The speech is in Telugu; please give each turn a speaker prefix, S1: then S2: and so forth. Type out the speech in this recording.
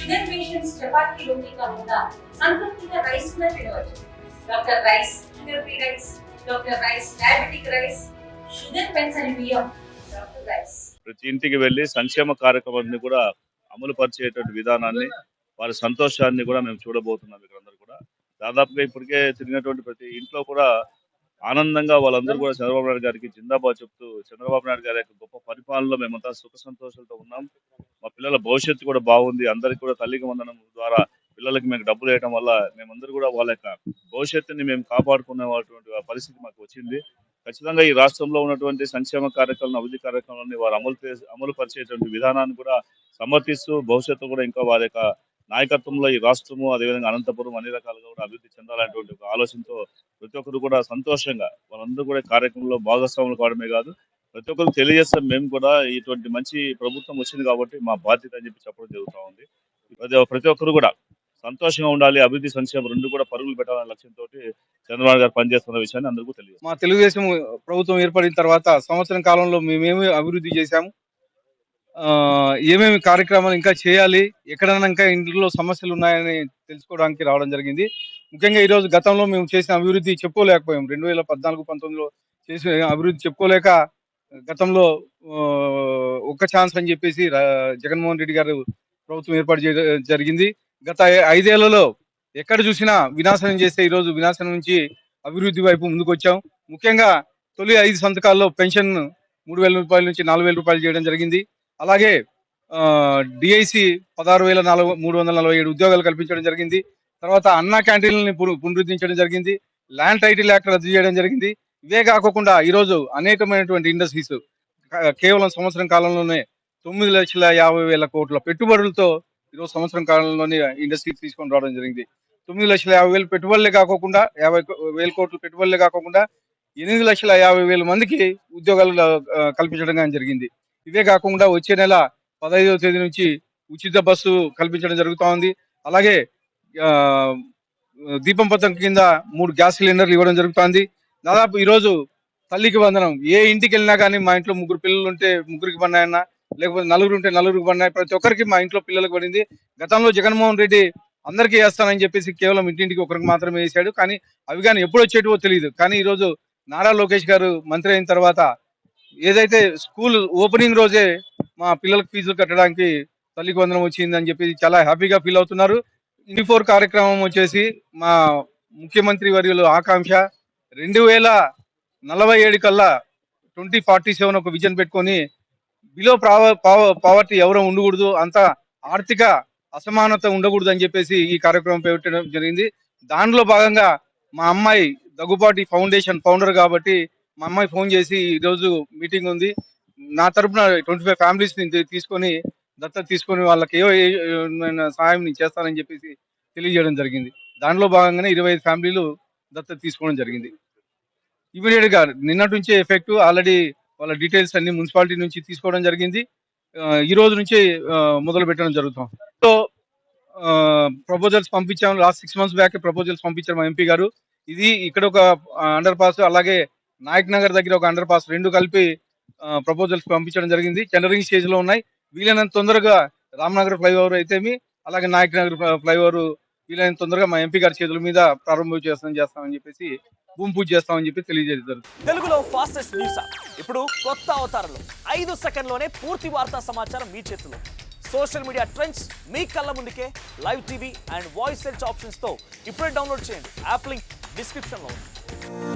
S1: షుగర్ పేషెంట్స్ చపాతీలోకి కాకుండా సంతృప్తిగా రైస్ కూడా తినవచ్చు. Doctor rice, sugar free rice, doctor rice, diabetic rice, sugar పెన్సని బియ్యం, డాక్టర్ రైస్.
S2: ప్రతి ఇంటికి వెళ్లి సంక్షేమ కార్యక్రమాన్ని కూడా అమలు పరిచేటువంటి విధానాన్ని, వారి సంతోషాన్ని కూడా మేము చూడబోతున్నాం. ఇక్కడందరూ కూడా దాదాపుగా ఇప్పటికే తిరిగినటువంటి ప్రతి ఇంట్లో కూడా ఆనందంగా వాళ్ళందరూ కూడా చంద్రబాబు నాయుడు గారికి జిందాబాద్ చెప్తూ, చంద్రబాబు నాయుడు గారి యొక్క గొప్ప పరిపాలనలో మేమంతా సుఖ సంతోషాలతో ఉన్నాం. మా పిల్లల భవిష్యత్తు కూడా బాగుంది. అందరికి కూడా తల్లికి వందనం ద్వారా పిల్లలకి మేము డబ్బులు వేయడం వల్ల మేమందరూ కూడా వాళ్ళ యొక్క భవిష్యత్తుని మేము కాపాడుకునేటువంటి పరిస్థితి మాకు వచ్చింది. ఖచ్చితంగా ఈ రాష్ట్రంలో ఉన్నటువంటి సంక్షేమ కార్యక్రమాలను, అభివృద్ధి కార్యక్రమాలని వారు అమలు పరిచేటువంటి విధానాన్ని కూడా సమర్థిస్తూ భవిష్యత్తు కూడా ఇంకా వారి యొక్క నాయకత్వంలో ఈ రాష్ట్రము, అదేవిధంగా అనంతపురం అన్ని రకాలుగా కూడా అభివృద్ధి చెందాలనేటువంటి ఒక ఆలోచనతో ప్రతి ఒక్కరు కూడా సంతోషంగా వాళ్ళందరూ కూడా కార్యక్రమంలో భాగస్వాములు కావడమే కాదు, ప్రతి ఒక్కరికి తెలియజేస్తాం. మేము కూడా ఇటువంటి మంచి ప్రభుత్వం వచ్చింది కాబట్టి మా బాధ్యత అని చెప్పి చెప్పడం జరుగుతూ ఉంది. ప్రతి ఒక్కరు కూడా సంతోషంగా ఉండాలి, అభివృద్ధి సంక్షేమం రెండు కూడా పరుగులు పెట్టాలనే లక్ష్యంతో చంద్రబాబు గారు పనిచేస్తున్న విషయాన్ని అందరికీ తెలియదు.
S3: మా తెలుగుదేశం ప్రభుత్వం ఏర్పడిన తర్వాత సంవత్సరం కాలంలో మేమేమి అభివృద్ధి చేశాము, ఏమేమి కార్యక్రమాలు ఇంకా చేయాలి, ఎక్కడైనా ఇంకా ఇంట్లో సమస్యలు ఉన్నాయని తెలుసుకోవడానికి రావడం జరిగింది. ముఖ్యంగా ఈరోజు గతంలో మేము చేసిన అభివృద్ధి చెప్పుకోలేకపోయాం. 2014-19లో చేసిన అభివృద్ధి చెప్పుకోలేక గతంలో ఒక్క ఛాన్స్ అని చెప్పేసి జగన్మోహన్ రెడ్డి గారు ప్రభుత్వం ఏర్పాటు చేయడం జరిగింది. గత 5 ఏళ్లలో ఎక్కడ చూసినా వినాశనం చేస్తే ఈరోజు వినాశనం నుంచి అభివృద్ధి వైపు ముందుకు వచ్చాం. ముఖ్యంగా తొలి 5 సంతకాల్లో పెన్షన్ 3,000 రూపాయల నుంచి 4,000 రూపాయలు చేయడం జరిగింది. అలాగే డిఐసి 16,347 ఉద్యోగాలు కల్పించడం జరిగింది. తర్వాత అన్నా క్యాంటీన్లని పునరుద్ధరించడం జరిగింది. ల్యాండ్ టైటిల్ యాక్ట్ రద్దు చేయడం జరిగింది. ఇవే కాకుండా ఈరోజు అనేకమైనటువంటి ఇండస్ట్రీస్ కేవలం సంవత్సరం కాలంలోనే 9,50,000 కోట్ల పెట్టుబడులతో ఈరోజు సంవత్సరం కాలంలోనే ఇండస్ట్రీస్ తీసుకొని రావడం జరిగింది. 9,50,000 పెట్టుబడులే కాకుండా 50,000 కోట్ల పెట్టుబడులే కాకుండా 8,50,000 మందికి ఉద్యోగాలు కల్పించడం జరిగింది. ఇవే కాకుండా వచ్చే నెల 15వ తేదీ నుంచి ఉచిత బస్సు కల్పించడం జరుగుతూ ఉంది. అలాగే దీపం పథకం కింద 3 గ్యాస్ సిలిండర్లు ఇవ్వడం జరుగుతుంది. దాదాపు ఈరోజు తల్లికి వందనం, ఏ ఇంటికి వెళ్ళినా కానీ మా ఇంట్లో 3 పిల్లలు ఉంటే 3కి పడినాయన్నా, లేకపోతే 4 ఉంటే 4కి పడినాయి, ప్రతి ఒక్కరికి మా ఇంట్లో పిల్లలకు పడింది. గతంలో జగన్మోహన్ రెడ్డి అందరికీ వేస్తానని చెప్పేసి కేవలం ఇంటింటికి ఒకరికి మాత్రమే వేశాడు. కానీ అవి కానీ ఎప్పుడు వచ్చేటివో తెలియదు. కానీ ఈరోజు నారా లోకేష్ గారు మంత్రి అయిన తర్వాత ఏదైతే స్కూల్ ఓపెనింగ్ రోజే మా పిల్లలకు ఫీజులు కట్టడానికి తల్లికి వందనం వచ్చిందని చెప్పి చాలా హ్యాపీగా ఫీల్ అవుతున్నారు. 24 కార్యక్రమం వచ్చేసి మా ముఖ్యమంత్రి వర్యులు ఆకాంక్ష 2047 కల్లా 2047 ఒక విజన్ పెట్టుకొని బిలో పావర్టీ ఎవరో ఉండకూడదు, అంత ఆర్థిక అసమానత ఉండకూడదు అని చెప్పేసి ఈ కార్యక్రమం పెట్టడం జరిగింది. దానిలో భాగంగా మా అమ్మాయి దగ్గుపాటి ఫౌండేషన్ ఫౌండర్ కాబట్టి మా అమ్మాయి ఫోన్ చేసి ఈరోజు మీటింగ్ ఉంది, నా తరపున 25 ఫ్యామిలీస్ తీసుకొని దత్తత తీసుకొని వాళ్ళకి సహాయం నేను చేస్తానని చెప్పేసి తెలియజేయడం జరిగింది. దానిలో భాగంగానే 25 ఫ్యామిలీలు దత్తత తీసుకోవడం జరిగింది. ఇమీడియట్ గా నిన్నటి నుంచే ఎఫెక్ట్ ఆల్రెడీ వాళ్ళ డీటెయిల్స్ అన్ని మున్సిపాలిటీ నుంచి తీసుకోవడం జరిగింది. ఈ రోజు నుంచి మొదలు పెట్టడం జరుగుతాం. సో ప్రపోజల్స్ పంపించాము. లాస్ట్ 6 months బ్యాక్ ప్రపోజల్స్ పంపించారు మా ఎంపీ గారు. ఇది ఇక్కడ ఒక అండర్ పాస్, అలాగే నాయక్ నగర్ దగ్గర ఒక అండర్ పాస్, 2 కలిపి ప్రపోజల్స్ పంపించడం జరిగింది. టెండరింగ్ స్టేజ్ లో ఉన్నాయి. వీలైనంత తొందరగా రామ్నగర్ ఫ్లైఓవర్ అయితేమి, అలాగే నాయక్ నగర్ ఫ్లైఓవర్ వీలైనంత తొందరగా మా ఎంపీ గారి చేతుల మీద ప్రారంభం చేస్తామని చెప్పేసి భూమి పూజ చేస్తామని చెప్పి తెలియజేస్తారు.
S4: తెలుగులో ఫాస్టెస్ట్ న్యూస్ ఇప్పుడు కొత్త అవతారంలో 5 సెకండ్లోనే పూర్తి వార్తా సమాచారం మీ చేతిలో. సోషల్ మీడియా ట్రెండ్స్ మీ కళ్ళ ముందుకే live TV and voice search options తో ఇప్పుడే డౌన్లోడ్ చేయండి. యాప్ లింక్ డిస్క్రిప్షన్ లో ఉంది.